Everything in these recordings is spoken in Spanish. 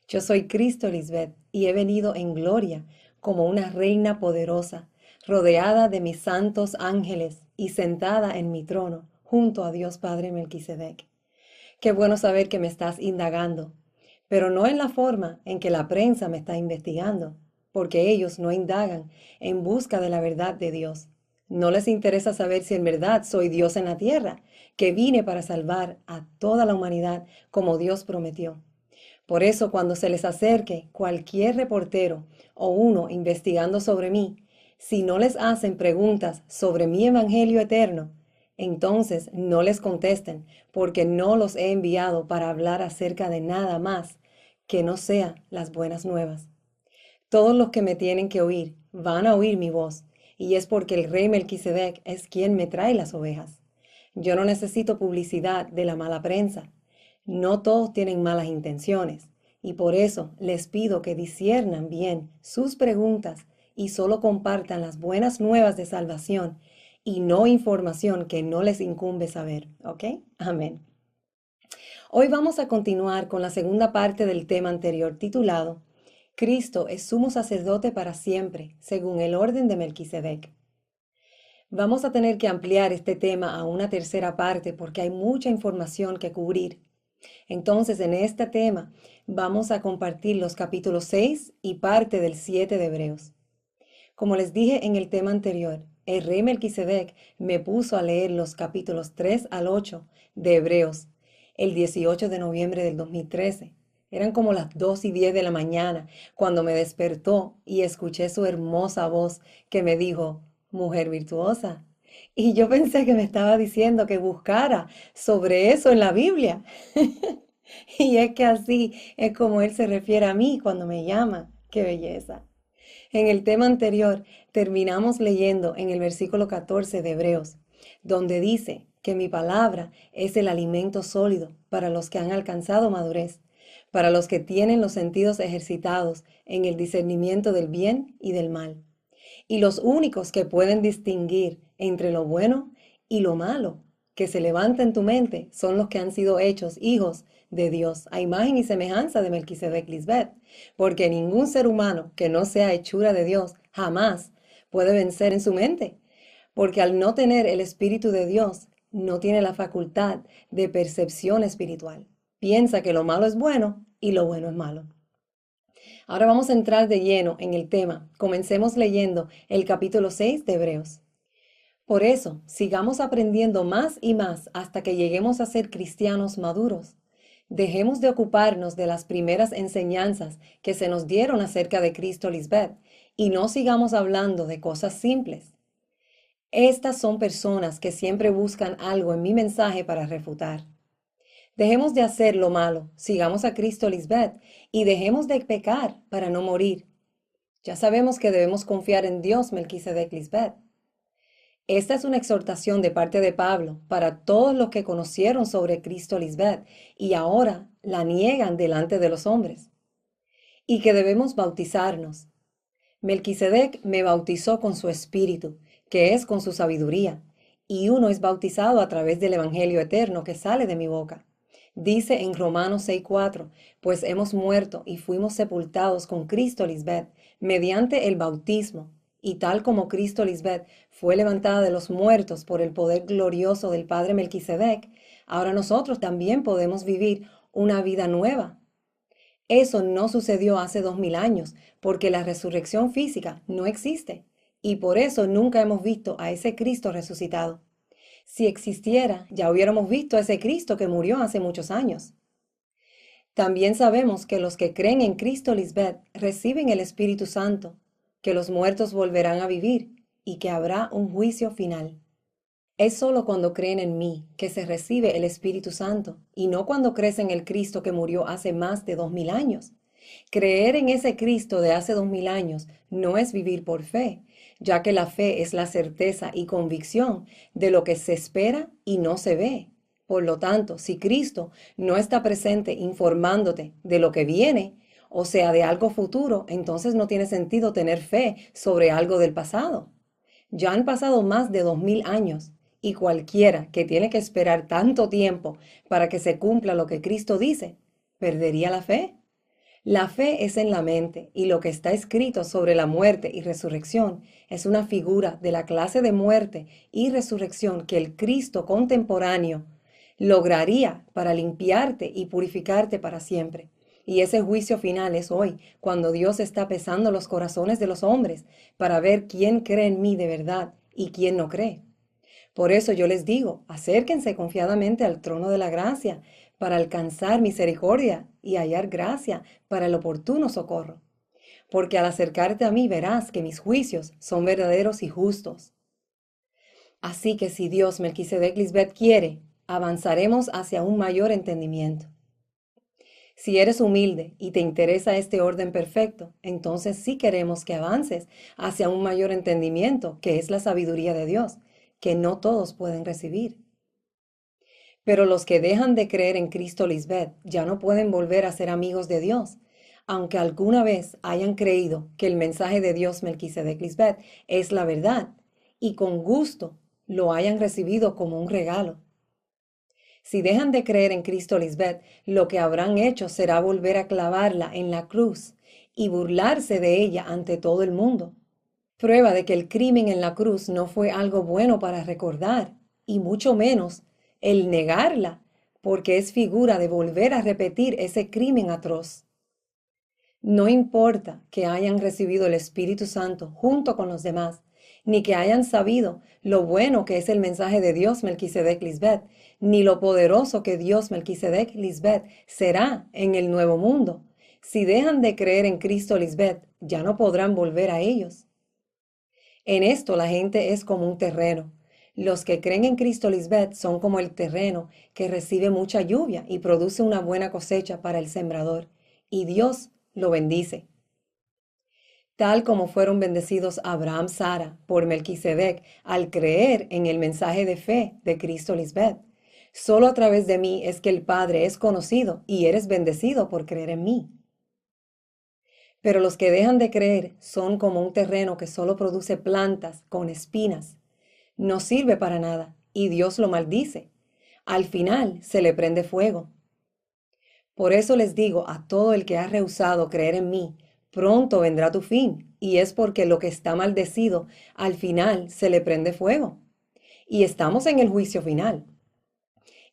Yo soy Cristo Lisbeth y he venido en gloria como una reina poderosa, rodeada de mis santos ángeles y sentada en mi trono junto a Dios Padre Melquisedec. Qué bueno saber que me estás indagando, pero no en la forma en que la prensa me está investigando, porque ellos no indagan en busca de la verdad de Dios. No les interesa saber si en verdad soy Dios en la tierra, que vine para salvar a toda la humanidad como Dios prometió. Por eso, cuando se les acerque cualquier reportero o uno investigando sobre mí, si no les hacen preguntas sobre mi evangelio eterno, entonces no les contesten, porque no los he enviado para hablar acerca de nada más que no sea las buenas nuevas. Todos los que me tienen que oír van a oír mi voz, y es porque el rey Melquisedec es quien me trae las ovejas. Yo no necesito publicidad de la mala prensa. No todos tienen malas intenciones, y por eso les pido que disciernan bien sus preguntas y solo compartan las buenas nuevas de salvación y no información que no les incumbe saber. ¿Ok? Amén. Hoy vamos a continuar con la segunda parte del tema anterior titulado Cristo es sumo sacerdote para siempre, según el orden de Melquisedec. Vamos a tener que ampliar este tema a una tercera parte porque hay mucha información que cubrir. Entonces, en este tema vamos a compartir los capítulos 6 y parte del 7 de Hebreos. Como les dije en el tema anterior, el rey Melquisedec me puso a leer los capítulos 3 al 8 de Hebreos el 18 de noviembre del 2013. Eran como las 2:10 de la mañana cuando me despertó y escuché su hermosa voz que me dijo, mujer virtuosa. Y yo pensé que me estaba diciendo que buscara sobre eso en la Biblia. Y es que así es como él se refiere a mí cuando me llama. ¡Qué belleza! En el tema anterior terminamos leyendo en el versículo 14 de Hebreos, donde dice que mi palabra es el alimento sólido para los que han alcanzado madurez, para los que tienen los sentidos ejercitados en el discernimiento del bien y del mal. Y los únicos que pueden distinguir entre lo bueno y lo malo que se levanta en tu mente son los que han sido hechos hijos de Dios, a imagen y semejanza de Melquisedec Lisbeth, porque ningún ser humano que no sea hechura de Dios jamás puede vencer en su mente, porque al no tener el Espíritu de Dios, no tiene la facultad de percepción espiritual. Piensa que lo malo es bueno y lo bueno es malo. Ahora vamos a entrar de lleno en el tema. Comencemos leyendo el capítulo 6 de Hebreos. Por eso, sigamos aprendiendo más y más hasta que lleguemos a ser cristianos maduros. Dejemos de ocuparnos de las primeras enseñanzas que se nos dieron acerca de Cristo Lisbeth y no sigamos hablando de cosas simples. Estas son personas que siempre buscan algo en mi mensaje para refutar. Dejemos de hacer lo malo, sigamos a Cristo Lisbeth y dejemos de pecar para no morir. Ya sabemos que debemos confiar en Dios Melquisedec Lisbeth. Esta es una exhortación de parte de Pablo para todos los que conocieron sobre Cristo Lisbeth y ahora la niegan delante de los hombres. Y que debemos bautizarnos. Melquisedec me bautizó con su espíritu, que es con su sabiduría, y uno es bautizado a través del evangelio eterno que sale de mi boca. Dice en Romanos 6:4, pues hemos muerto y fuimos sepultados con Cristo Lisbeth mediante el bautismo, y tal como Cristo Lisbeth fue levantada de los muertos por el poder glorioso del Padre Melquisedec, ahora nosotros también podemos vivir una vida nueva. Eso no sucedió hace 2000 años, porque la resurrección física no existe, y por eso nunca hemos visto a ese Cristo resucitado. Si existiera, ya hubiéramos visto a ese Cristo que murió hace muchos años. También sabemos que los que creen en Cristo Lisbeth reciben el Espíritu Santo, que los muertos volverán a vivir y que habrá un juicio final. Es solo cuando creen en mí que se recibe el Espíritu Santo y no cuando crees en el Cristo que murió hace más de 2000 años. Creer en ese Cristo de hace 2000 años no es vivir por fe, ya que la fe es la certeza y convicción de lo que se espera y no se ve. Por lo tanto, si Cristo no está presente informándote de lo que viene, o sea, de algo futuro, entonces no tiene sentido tener fe sobre algo del pasado. Ya han pasado más de 2000 años y cualquiera que tiene que esperar tanto tiempo para que se cumpla lo que Cristo dice, perdería la fe. La fe es en la mente y lo que está escrito sobre la muerte y resurrección es una figura de la clase de muerte y resurrección que el Cristo contemporáneo lograría para limpiarte y purificarte para siempre. Y ese juicio final es hoy, cuando Dios está pesando los corazones de los hombres para ver quién cree en mí de verdad y quién no cree. Por eso yo les digo, acérquense confiadamente al trono de la gracia para alcanzar misericordia y hallar gracia para el oportuno socorro. Porque al acercarte a mí verás que mis juicios son verdaderos y justos. Así que si Dios Melquisedec Lisbeth quiere, avanzaremos hacia un mayor entendimiento. Si eres humilde y te interesa este orden perfecto, entonces sí queremos que avances hacia un mayor entendimiento, que es la sabiduría de Dios, que no todos pueden recibir. Pero los que dejan de creer en Cristo Lisbeth ya no pueden volver a ser amigos de Dios, aunque alguna vez hayan creído que el mensaje de Dios Melquisedec Lisbeth es la verdad y con gusto lo hayan recibido como un regalo. Si dejan de creer en Cristo Lisbeth, lo que habrán hecho será volver a clavarla en la cruz y burlarse de ella ante todo el mundo. Prueba de que el crimen en la cruz no fue algo bueno para recordar, y mucho menos el negarla, porque es figura de volver a repetir ese crimen atroz. No importa que hayan recibido el Espíritu Santo junto con los demás, ni que hayan sabido lo bueno que es el mensaje de Dios Melquisedec Lisbeth, ni lo poderoso que Dios Melquisedec Lisbeth será en el nuevo mundo. Si dejan de creer en Cristo Lisbeth, ya no podrán volver a ellos. En esto la gente es como un terreno. Los que creen en Cristo Lisbeth son como el terreno que recibe mucha lluvia y produce una buena cosecha para el sembrador, y Dios lo bendice. Tal como fueron bendecidos Abraham y Sara por Melquisedec al creer en el mensaje de fe de Cristo Lisbeth. Solo a través de mí es que el Padre es conocido y eres bendecido por creer en mí. Pero los que dejan de creer son como un terreno que solo produce plantas con espinas. No sirve para nada y Dios lo maldice. Al final se le prende fuego. Por eso les digo a todo el que ha rehusado creer en mí, pronto vendrá tu fin, y es porque lo que está maldecido al final se le prende fuego. Y estamos en el juicio final.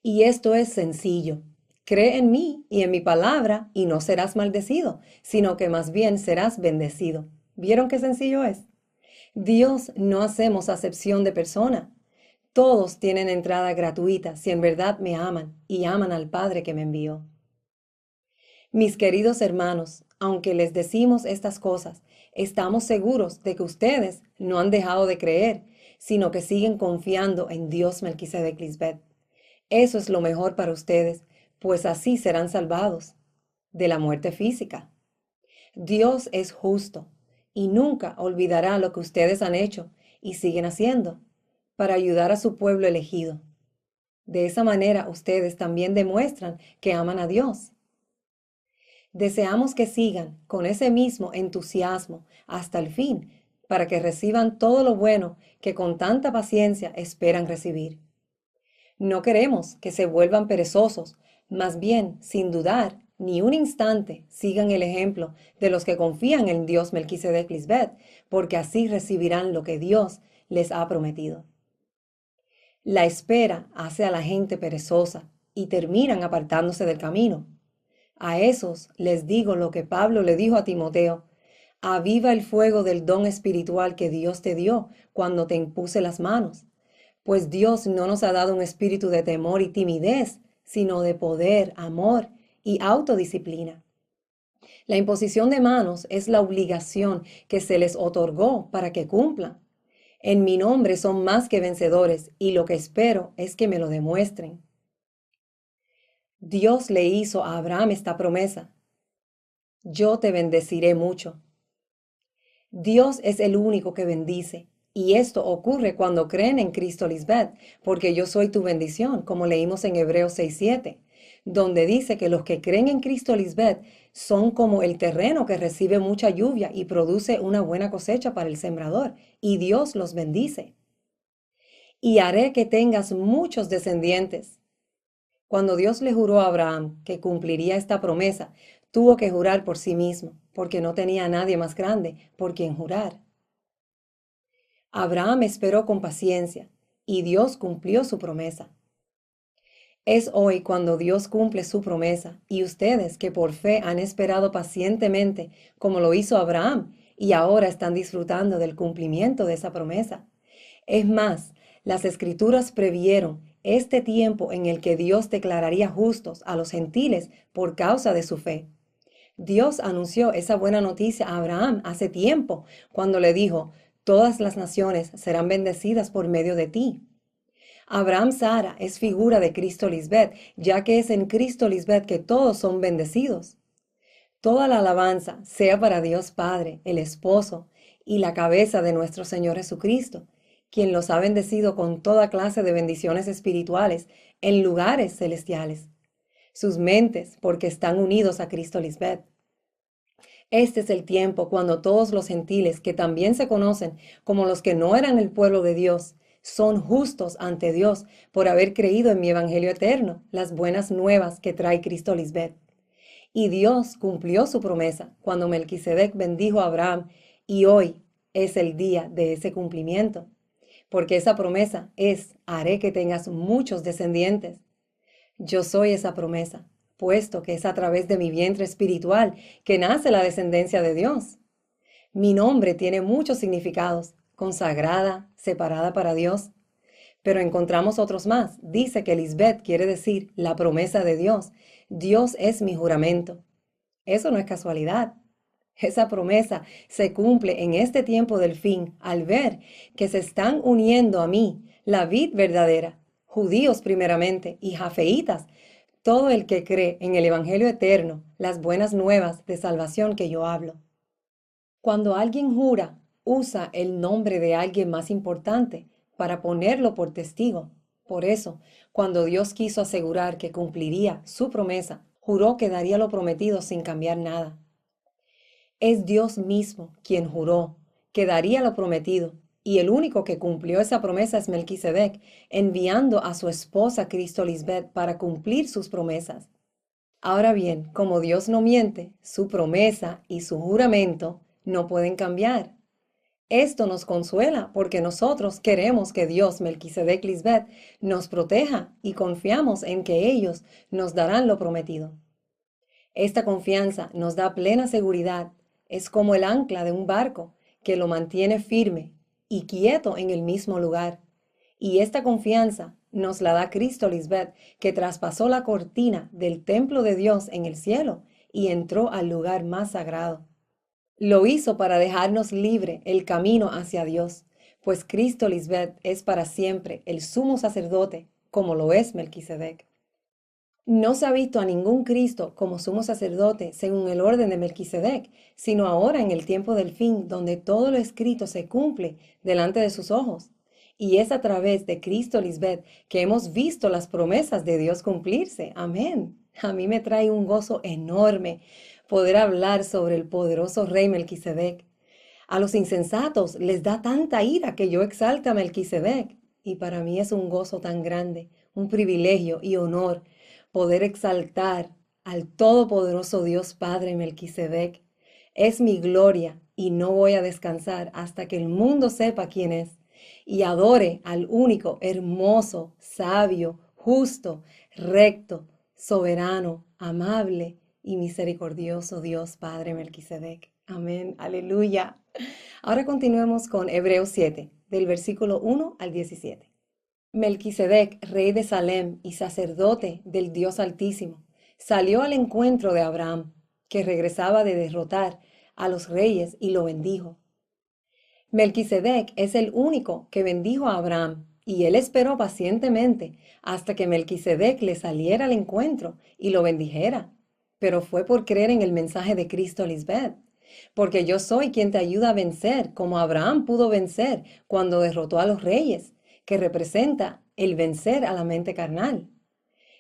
Y esto es sencillo. Cree en mí y en mi palabra y no serás maldecido, sino que más bien serás bendecido. ¿Vieron qué sencillo es? Dios no hacemos acepción de persona. Todos tienen entrada gratuita si en verdad me aman y aman al Padre que me envió. Mis queridos hermanos, aunque les decimos estas cosas, estamos seguros de que ustedes no han dejado de creer, sino que siguen confiando en Dios Melquisedec Lisbeth. Eso es lo mejor para ustedes, pues así serán salvados de la muerte física. Dios es justo y nunca olvidará lo que ustedes han hecho y siguen haciendo para ayudar a su pueblo elegido. De esa manera ustedes también demuestran que aman a Dios. Deseamos que sigan con ese mismo entusiasmo hasta el fin, para que reciban todo lo bueno que con tanta paciencia esperan recibir. No queremos que se vuelvan perezosos, más bien, sin dudar ni un instante, sigan el ejemplo de los que confían en Dios Melquisedec Lisbeth, porque así recibirán lo que Dios les ha prometido. La espera hace a la gente perezosa y terminan apartándose del camino. A esos les digo lo que Pablo le dijo a Timoteo: aviva el fuego del don espiritual que Dios te dio cuando te impuse las manos. Pues Dios no nos ha dado un espíritu de temor y timidez, sino de poder, amor y autodisciplina. La imposición de manos es la obligación que se les otorgó para que cumplan. En mi nombre son más que vencedores y lo que espero es que me lo demuestren. Dios le hizo a Abraham esta promesa: yo te bendeciré mucho. Dios es el único que bendice, y esto ocurre cuando creen en Cristo Lisbeth, porque yo soy tu bendición, como leímos en Hebreos 6:7, donde dice que los que creen en Cristo Lisbeth son como el terreno que recibe mucha lluvia y produce una buena cosecha para el sembrador, y Dios los bendice. Y haré que tengas muchos descendientes. Cuando Dios le juró a Abraham que cumpliría esta promesa, Tuvo que jurar por sí mismo, porque no tenía a nadie más grande por quien jurar. Abraham esperó con paciencia, y Dios cumplió su promesa. Es hoy cuando Dios cumple su promesa, y ustedes que por fe han esperado pacientemente, como lo hizo Abraham, y ahora están disfrutando del cumplimiento de esa promesa. Es más, las Escrituras previeron este tiempo en el que Dios declararía justos a los gentiles por causa de su fe. Dios anunció esa buena noticia a Abraham hace tiempo, cuando le dijo, todas las naciones serán bendecidas por medio de ti. Abraham Sara es figura de Cristo Lisbeth, ya que es en Cristo Lisbeth que todos son bendecidos. Toda la alabanza sea para Dios Padre, el esposo y la cabeza de nuestro Señor Jesucristo, quien los ha bendecido con toda clase de bendiciones espirituales en lugares celestiales. Sus mentes, porque están unidos a Cristo Lisbeth. Este es el tiempo cuando todos los gentiles, que también se conocen como los que no eran el pueblo de Dios, son justos ante Dios por haber creído en mi evangelio eterno, las buenas nuevas que trae Cristo Lisbeth. Y Dios cumplió su promesa cuando Melquisedec bendijo a Abraham, y hoy es el día de ese cumplimiento, porque esa promesa es, haré que tengas muchos descendientes. Yo soy esa promesa, puesto que es a través de mi vientre espiritual que nace la descendencia de Dios. Mi nombre tiene muchos significados, consagrada, separada para Dios, pero encontramos otros más. Dice que Lisbeth quiere decir la promesa de Dios. Dios es mi juramento. Eso no es casualidad. Esa promesa se cumple en este tiempo del fin al ver que se están uniendo a mí, la vid verdadera, judíos primeramente y jafeitas, todo el que cree en el Evangelio eterno, las buenas nuevas de salvación que yo hablo. Cuando alguien jura, usa el nombre de alguien más importante para ponerlo por testigo. Por eso, cuando Dios quiso asegurar que cumpliría su promesa, juró que daría lo prometido sin cambiar nada. Es Dios mismo quien juró que daría lo prometido, y el único que cumplió esa promesa es Melquisedec, enviando a su esposa Cristo Lisbeth para cumplir sus promesas. Ahora bien, como Dios no miente, su promesa y su juramento no pueden cambiar. Esto nos consuela porque nosotros queremos que Dios, Melquisedec Lisbeth, nos proteja y confiamos en que ellos nos darán lo prometido. Esta confianza nos da plena seguridad. Es como el ancla de un barco que lo mantiene firme y quieto en el mismo lugar. Y esta confianza nos la da Cristo Lisbeth, que traspasó la cortina del templo de Dios en el cielo y entró al lugar más sagrado. Lo hizo para dejarnos libre el camino hacia Dios, pues Cristo Lisbeth es para siempre el sumo sacerdote, como lo es Melquisedec. No se ha visto a ningún Cristo como sumo sacerdote según el orden de Melquisedec, sino ahora en el tiempo del fin, donde todo lo escrito se cumple delante de sus ojos. Y es a través de Cristo Lisbeth que hemos visto las promesas de Dios cumplirse. Amén. A mí me trae un gozo enorme poder hablar sobre el poderoso rey Melquisedec. A los insensatos les da tanta ira que yo exalte a Melquisedec. Y para mí es un gozo tan grande, un privilegio y honor poder exaltar al todopoderoso Dios Padre Melquisedec. Es mi gloria y no voy a descansar hasta que el mundo sepa quién es y adore al único, hermoso, sabio, justo, recto, soberano, amable y misericordioso Dios Padre Melquisedec. Amén, aleluya. Ahora continuemos con Hebreos 7, del versículo 1 al 17. Melquisedec, rey de Salem y sacerdote del Dios Altísimo, salió al encuentro de Abraham, que regresaba de derrotar a los reyes, y lo bendijo. Melquisedec es el único que bendijo a Abraham, y él esperó pacientemente hasta que Melquisedec le saliera al encuentro y lo bendijera. Pero fue por creer en el mensaje de Cristo Lisbeth, porque yo soy quien te ayuda a vencer, como Abraham pudo vencer cuando derrotó a los reyes, que representa el vencer a la mente carnal.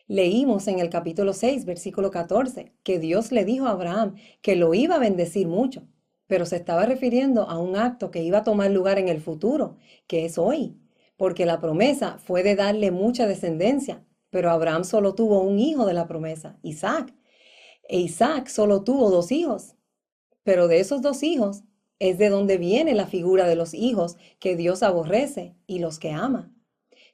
Leímos en el capítulo 6, versículo 14, que Dios le dijo a Abraham que lo iba a bendecir mucho, pero se estaba refiriendo a un acto que iba a tomar lugar en el futuro, que es hoy, porque la promesa fue de darle mucha descendencia, pero Abraham solo tuvo un hijo de la promesa, Isaac. E Isaac solo tuvo 2 hijos, pero de esos 2 hijos es de donde viene la figura de los hijos que Dios aborrece y los que ama.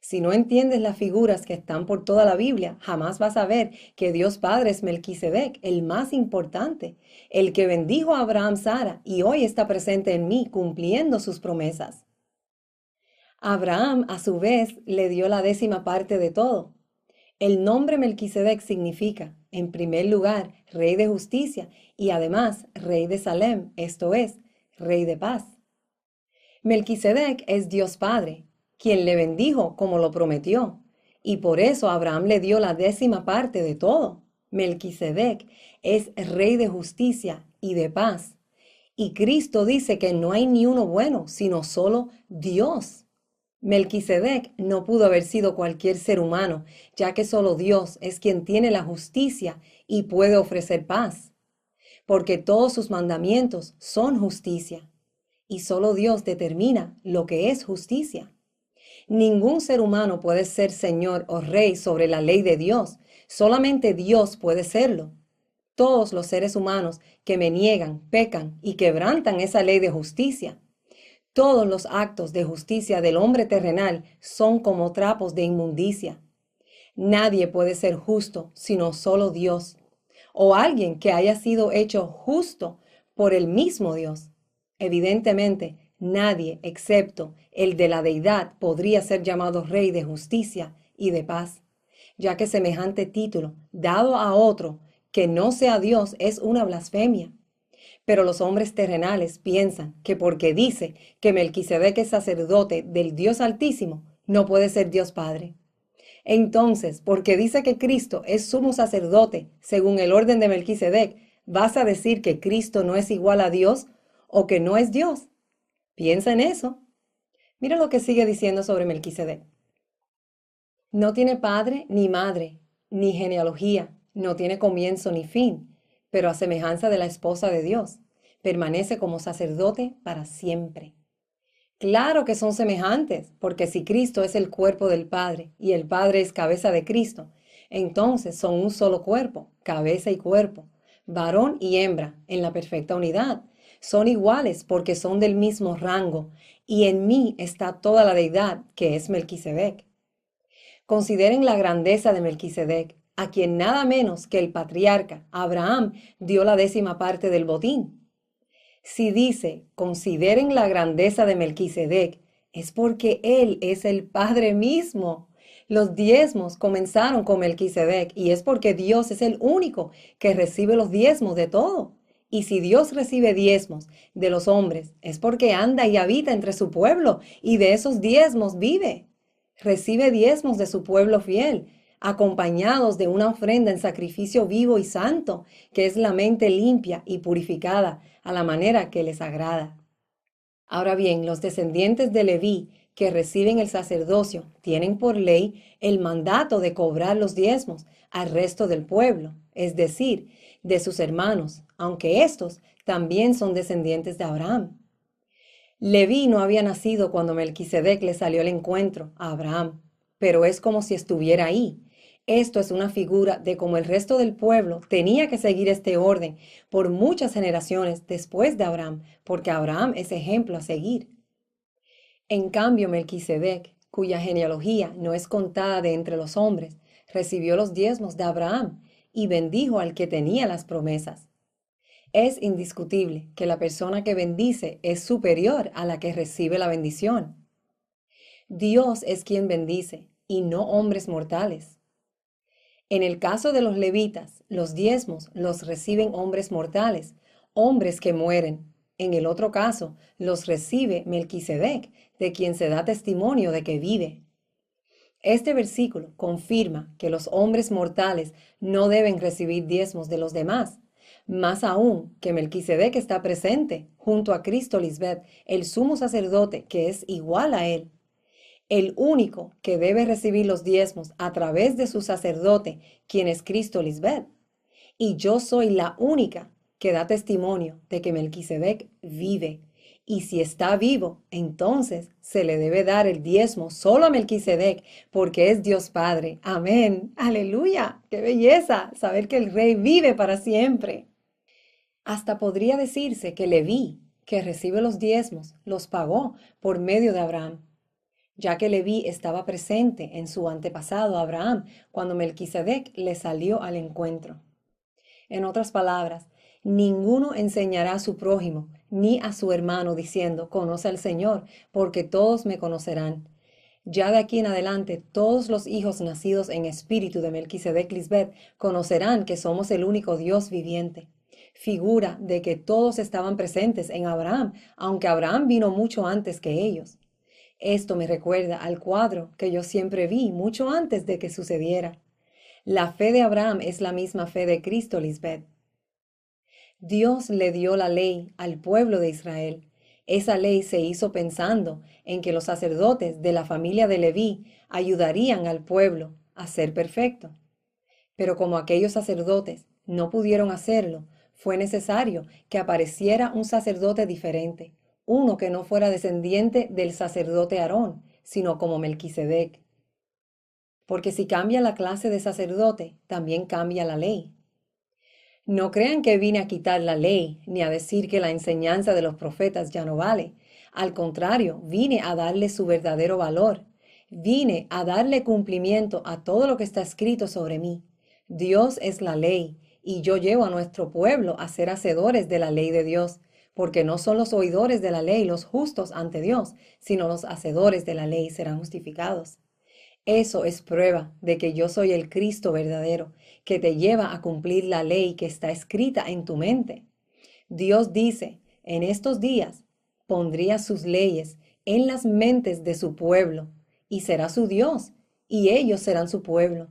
Si no entiendes las figuras que están por toda la Biblia, jamás vas a ver que Dios Padre es Melquisedec, el más importante, el que bendijo a Abraham, Sara, y hoy está presente en mí cumpliendo sus promesas. Abraham, a su vez, le dio la 10ª parte de todo. El nombre Melquisedec significa, en primer lugar, Rey de Justicia y además Rey de Salem, esto es, Rey de Paz. Melquisedec es Dios Padre, quien le bendijo como lo prometió, y por eso Abraham le dio la 10ª parte de todo. Melquisedec es Rey de Justicia y de paz, y Cristo dice que no hay ni uno bueno, sino solo Dios. Melquisedec no pudo haber sido cualquier ser humano, ya que solo Dios es quien tiene la justicia y puede ofrecer paz, porque todos sus mandamientos son justicia, y solo Dios determina lo que es justicia. Ningún ser humano puede ser señor o rey sobre la ley de Dios, solamente Dios puede serlo. Todos los seres humanos que me niegan, pecan y quebrantan esa ley de justicia. Todos los actos de justicia del hombre terrenal son como trapos de inmundicia. Nadie puede ser justo sino solo Dios, o alguien que haya sido hecho justo por el mismo Dios. Evidentemente, nadie excepto el de la deidad podría ser llamado Rey de Justicia y de Paz, ya que semejante título dado a otro que no sea Dios es una blasfemia. Pero los hombres terrenales piensan que porque dice que Melquisedec es sacerdote del Dios Altísimo, no puede ser Dios Padre. Entonces, porque dice que Cristo es sumo sacerdote según el orden de Melquisedec, ¿vas a decir que Cristo no es igual a Dios o que no es Dios? Piensa en eso. Mira lo que sigue diciendo sobre Melquisedec. No tiene padre ni madre, ni genealogía, no tiene comienzo ni fin, pero a semejanza de la esposa de Dios, permanece como sacerdote para siempre. Claro que son semejantes, porque si Cristo es el cuerpo del Padre y el Padre es cabeza de Cristo, entonces son un solo cuerpo, cabeza y cuerpo, varón y hembra, en la perfecta unidad. Son iguales porque son del mismo rango, y en mí está toda la deidad que es Melquisedec. Consideren la grandeza de Melquisedec, a quien nada menos que el patriarca Abraham dio la 10ª parte del botín. Si dice, consideren la grandeza de Melquisedec, es porque él es el Padre mismo. Los diezmos comenzaron con Melquisedec y es porque Dios es el único que recibe los diezmos de todo. Y si Dios recibe diezmos de los hombres, es porque anda y habita entre su pueblo y de esos diezmos vive. Recibe diezmos de su pueblo fiel, acompañados de una ofrenda en sacrificio vivo y santo, que es la mente limpia y purificada a la manera que les agrada. Ahora bien, los descendientes de Leví que reciben el sacerdocio tienen por ley el mandato de cobrar los diezmos al resto del pueblo, es decir, de sus hermanos, aunque estos también son descendientes de Abraham. Leví no había nacido cuando Melquisedec le salió al encuentro a Abraham, pero es como si estuviera ahí. Esto es una figura de cómo el resto del pueblo tenía que seguir este orden por muchas generaciones después de Abraham, porque Abraham es ejemplo a seguir. En cambio, Melquisedec, cuya genealogía no es contada de entre los hombres, recibió los diezmos de Abraham y bendijo al que tenía las promesas. Es indiscutible que la persona que bendice es superior a la que recibe la bendición. Dios es quien bendice y no hombres mortales. En el caso de los levitas, los diezmos los reciben hombres mortales, hombres que mueren. En el otro caso, los recibe Melquisedec, de quien se da testimonio de que vive. Este versículo confirma que los hombres mortales no deben recibir diezmos de los demás, más aún que Melquisedec está presente junto a Cristo Lisbeth, el sumo sacerdote que es igual a él. El único que debe recibir los diezmos a través de su sacerdote, quien es Cristo Lisbeth. Y yo soy la única que da testimonio de que Melquisedec vive Y si está vivo, entonces se le debe dar el diezmo solo a Melquisedec, porque es Dios Padre. Amén. Aleluya. ¡Qué belleza! Saber que el Rey vive para siempre. Hasta podría decirse que Leví, que recibe los diezmos, los pagó por medio de Abraham, ya que Leví estaba presente en su antepasado Abraham cuando Melquisedec le salió al encuentro. En otras palabras, ninguno enseñará a su prójimo ni a su hermano diciendo, conoce al Señor, porque todos me conocerán. Ya de aquí en adelante, todos los hijos nacidos en espíritu de Melquisedec Lisbeth conocerán que somos el único Dios viviente. Figura de que todos estaban presentes en Abraham, aunque Abraham vino mucho antes que ellos. Esto me recuerda al cuadro que yo siempre vi mucho antes de que sucediera. La fe de Abraham es la misma fe de Cristo, Lisbeth. Dios le dio la ley al pueblo de Israel. Esa ley se hizo pensando en que los sacerdotes de la familia de Leví ayudarían al pueblo a ser perfecto. Pero como aquellos sacerdotes no pudieron hacerlo, fue necesario que apareciera un sacerdote diferente, uno que no fuera descendiente del sacerdote Aarón, sino como Melquisedec. Porque si cambia la clase de sacerdote, también cambia la ley. No crean que vine a quitar la ley, ni a decir que la enseñanza de los profetas ya no vale. Al contrario, vine a darle su verdadero valor. Vine a darle cumplimiento a todo lo que está escrito sobre mí. Dios es la ley, y yo llevo a nuestro pueblo a ser hacedores de la ley de Dios, porque no son los oidores de la ley los justos ante Dios, sino los hacedores de la ley serán justificados. Eso es prueba de que yo soy el Cristo verdadero, que te lleva a cumplir la ley que está escrita en tu mente. Dios dice, en estos días pondría sus leyes en las mentes de su pueblo, y será su Dios, y ellos serán su pueblo.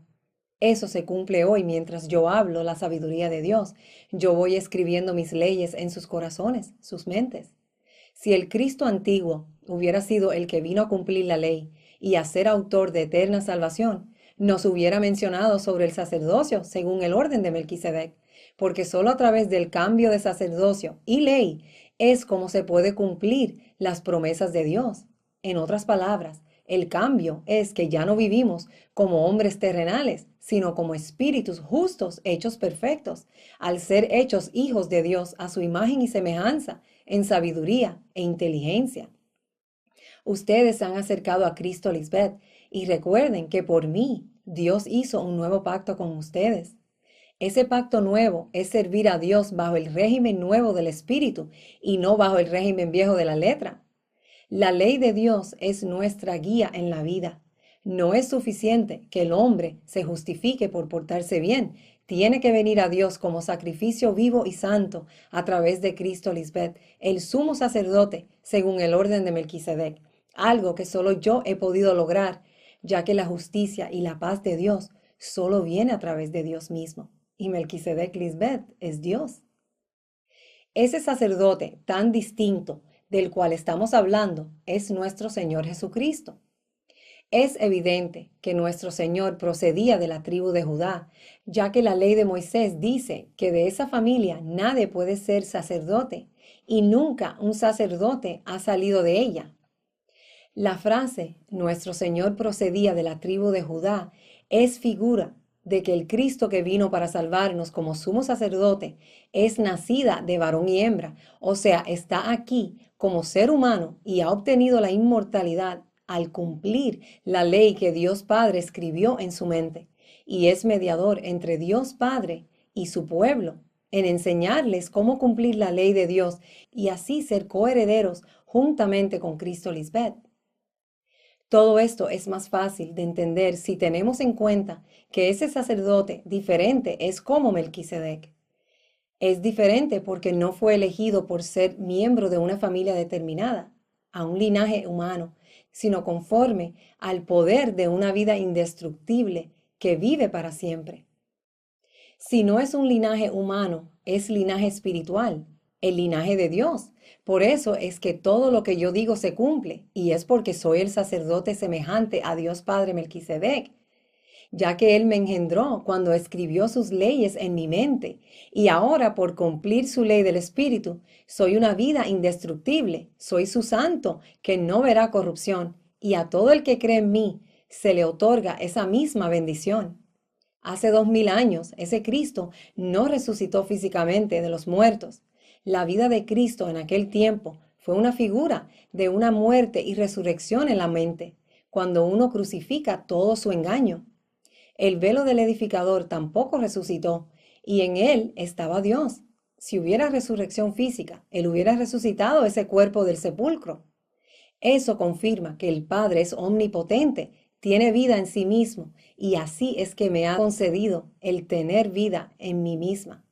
Eso se cumple hoy mientras yo hablo la sabiduría de Dios. Yo voy escribiendo mis leyes en sus corazones, sus mentes. Si el Cristo antiguo hubiera sido el que vino a cumplir la ley y a ser autor de eterna salvación, nos hubiera mencionado sobre el sacerdocio según el orden de Melquisedec, porque solo a través del cambio de sacerdocio y ley es como se puede cumplir las promesas de Dios. En otras palabras, el cambio es que ya no vivimos como hombres terrenales, sino como espíritus justos hechos perfectos, al ser hechos hijos de Dios a su imagen y semejanza, en sabiduría e inteligencia. Ustedes se han acercado a Cristo, Lisbeth, y recuerden que por mí Dios hizo un nuevo pacto con ustedes. Ese pacto nuevo es servir a Dios bajo el régimen nuevo del Espíritu y no bajo el régimen viejo de la letra. La ley de Dios es nuestra guía en la vida. No es suficiente que el hombre se justifique por portarse bien. Tiene que venir a Dios como sacrificio vivo y santo a través de Cristo Lisbeth, el sumo sacerdote, según el orden de Melquisedec. Algo que solo yo he podido lograr, ya que la justicia y la paz de Dios solo viene a través de Dios mismo. Y Melquisedec Lisbeth es Dios. Ese sacerdote tan distinto del cual estamos hablando es nuestro Señor Jesucristo. Es evidente que nuestro Señor procedía de la tribu de Judá, ya que la ley de Moisés dice que de esa familia nadie puede ser sacerdote y nunca un sacerdote ha salido de ella. La frase nuestro Señor procedía de la tribu de Judá es figura de que el Cristo que vino para salvarnos como sumo sacerdote es nacida de varón y hembra, o sea, está aquí como ser humano y ha obtenido la inmortalidad al cumplir la ley que Dios Padre escribió en su mente, y es mediador entre Dios Padre y su pueblo, en enseñarles cómo cumplir la ley de Dios y así ser coherederos juntamente con Cristo Lisbeth. Todo esto es más fácil de entender si tenemos en cuenta que ese sacerdote diferente es como Melquisedec. Es diferente porque no fue elegido por ser miembro de una familia determinada, a un linaje humano, sino conforme al poder de una vida indestructible que vive para siempre. Si no es un linaje humano, es linaje espiritual, el linaje de Dios. Por eso es que todo lo que yo digo se cumple, y es porque soy el sacerdote semejante a Dios Padre Melquisedec. ya que Él me engendró cuando escribió sus leyes en mi mente, y ahora por cumplir su ley del Espíritu, soy una vida indestructible, soy su santo, que no verá corrupción, y a todo el que cree en mí se le otorga esa misma bendición. Hace 2000 años, ese Cristo no resucitó físicamente de los muertos. La vida de Cristo en aquel tiempo fue una figura de una muerte y resurrección en la mente, cuando uno crucifica todo su engaño. El velo del edificador tampoco resucitó, y en él estaba Dios. Si hubiera resurrección física, él hubiera resucitado ese cuerpo del sepulcro. Eso confirma que el Padre es omnipotente, tiene vida en sí mismo, y así es que me ha concedido el tener vida en mí misma.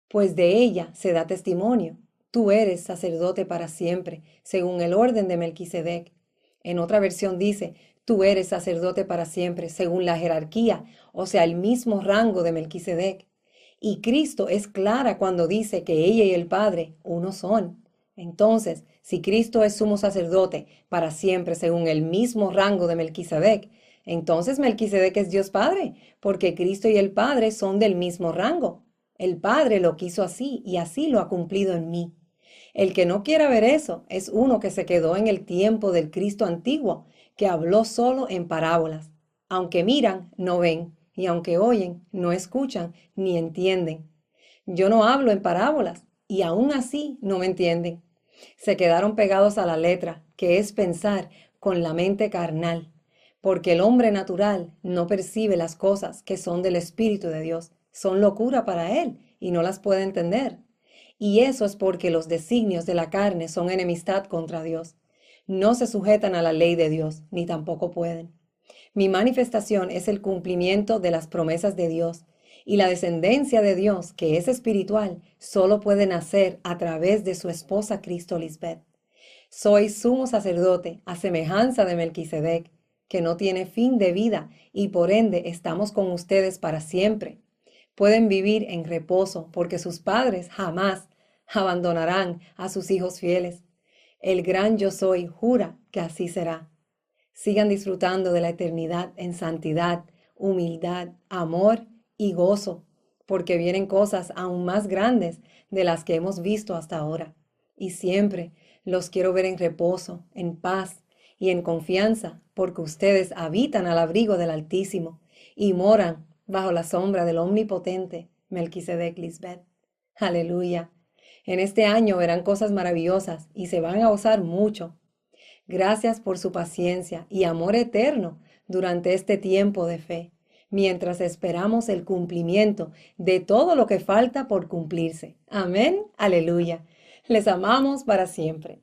Pues de ella se da testimonio. Tú eres sacerdote para siempre, según el orden de Melquisedec. En otra versión dice, tú eres sacerdote para siempre, según la jerarquía, o sea, el mismo rango de Melquisedec. Y Cristo es clara cuando dice que ella y el Padre uno son. Entonces, si Cristo es sumo sacerdote para siempre, según el mismo rango de Melquisedec, entonces Melquisedec es Dios Padre, porque Cristo y el Padre son del mismo rango. El Padre lo quiso así y así lo ha cumplido en mí. El que no quiera ver eso es uno que se quedó en el tiempo del Cristo antiguo, que habló solo en parábolas. Aunque miran, no ven, y aunque oyen, no escuchan ni entienden. Yo no hablo en parábolas, y aún así no me entienden. Se quedaron pegados a la letra, que es pensar con la mente carnal, porque el hombre natural no percibe las cosas que son del Espíritu de Dios, son locura para él y no las puede entender. Y eso es porque los designios de la carne son enemistad contra Dios. No se sujetan a la ley de Dios, ni tampoco pueden. Mi manifestación es el cumplimiento de las promesas de Dios, y la descendencia de Dios, que es espiritual, solo puede nacer a través de su esposa Cristo Lisbeth. Soy sumo sacerdote a semejanza de Melquisedec, que no tiene fin de vida, y por ende estamos con ustedes para siempre. Pueden vivir en reposo, porque sus padres jamás abandonarán a sus hijos fieles. El gran yo soy jura que así será. Sigan disfrutando de la eternidad en santidad, humildad, amor y gozo, porque vienen cosas aún más grandes de las que hemos visto hasta ahora. Y siempre los quiero ver en reposo, en paz y en confianza, porque ustedes habitan al abrigo del Altísimo y moran bajo la sombra del Omnipotente, Melquisedec Lisbeth. Aleluya. En este año verán cosas maravillosas y se van a gozar mucho. Gracias por su paciencia y amor eterno durante este tiempo de fe, mientras esperamos el cumplimiento de todo lo que falta por cumplirse. Amén. Aleluya. Les amamos para siempre.